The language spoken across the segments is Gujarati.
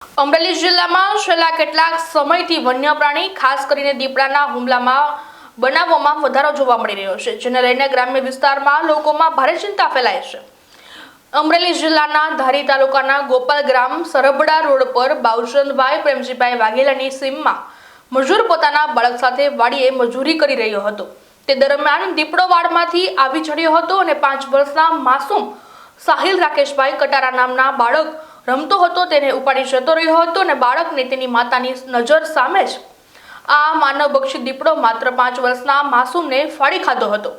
અમરેલી જિલ્લામાં છેલ્લા કેટલાક સમયથી વન્ય પ્રાણી ખાસ કરીને દીપડાના હુમલામાં બનાવોમાં વધારો જોવા મળી રહ્યો છે, જેને લઈને ગ્રામ્ય વિસ્તારમાં લોકોમાં ભારે ચિંતા ફેલાઈ છે। અમરેલી જિલ્લાના ધારી તાલુકાના ગોપાલ ગ્રામ સરબડા રોડ પર બાઉચંદભાઈ પ્રેમજીભાઈ વાઘેલાની સીમમાં મજૂર પોતાના બાળક સાથે વાડીએ મજૂરી કરી રહ્યો હતો। તે દરમિયાન દીપડો વાડમાંથી આવી ચડ્યો હતો અને 5 વર્ષના માસૂમ સાહિલ રાકેશભાઈ કટારા નામના બાળક રમતો હતો તેને ઉપાડી જતો રહ્યો હતો અને બાળકને તેની માતાની નજર સામે જ આ માનવભક્ષી દીપડો માત્ર 5 વર્ષના માસૂમને ફાડી ખાધો હતો।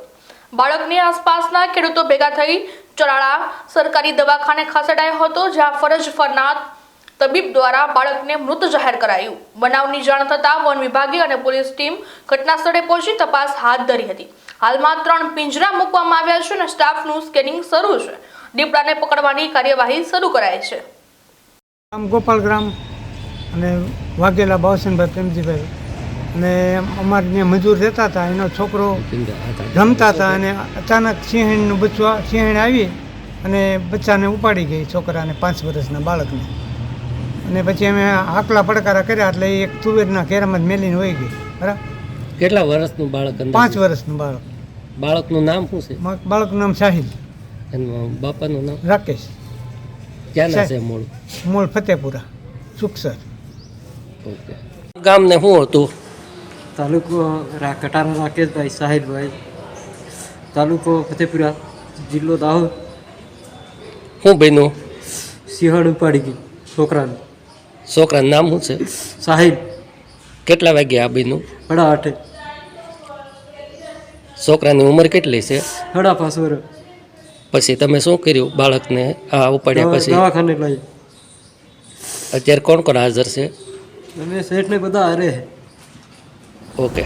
બાળકની આસપાસના ખેડૂતો ભેગા થઈ ચરાળા સરકારી દવાખાને ખસેડાયો હતો, જ્યાં ફરજ ફરનાર તબીબ દ્વારા બાળકને મૃત જાહેર કરાયું। બનાવની જાણ થતાં વન વિભાગે અને પોલીસ ટીમ ઘટના સ્થળે પહોંચી તપાસ હાથ ધરી હતી। હાલમાં 3 પિંજરા મૂકવામાં આવ્યા છે અને સ્ટાફનું સ્કેનિંગ શરૂ છે। દીપડાને પકડવાની કાર્યવાહી શરૂ કરાઈ છે। ગોપાલ ગ્રામ અને વાઘેલા બાઉચંદભાઈ પ્રેમજીભાઈ અને અમારે ત્યાં મજૂર રહેતા હતા, એનો છોકરો રમતા હતા અને અચાનક સિંહણનું બચ્ચું સિંહણ આવી અને બચ્ચાને ઉપાડી ગઈ, છોકરાને 5 વર્ષના બાળકને। અને પછી અમે હાકલા પડકારા કર્યા એટલે એક તુવેરના ઘેરામાં જ મેલીને વહી ગઈ। બરાબર। કેટલા વર્ષનું બાળક? 5 વર્ષનું બાળક। બાળકનું નામ શું છે? બાળકનું નામ સાહિલ, એનું બાપાનું નામ રાકેશ। ક્યાંના છે? મૂળ ફતેપુરા સુખસર। ઓકે, ગામને શું હતું? તાલુકો કટારા રાકેશભાઈ સાહિલભાઈ, તાલુકો ફતેપુરા, જિલ્લો દાહોદ। શું બન્યું? સિંહણ ઉપાડી ગઈ છોકરાને। છોકરાનું નામ શું છે? સાહિલ। કેટલા વાગ્યા આ બન્યું? 8:30। છોકરાની ઉંમર કેટલી છે? 5.5 વર્ષ। પછી તમે શું કર્યું બાળકને આ ઉપાડ્યા પછી? દવાખાને લઈ। અત્યારે કોણ કોણ હાજર છે? અમે શેઠને બધા હારે। ઓકે।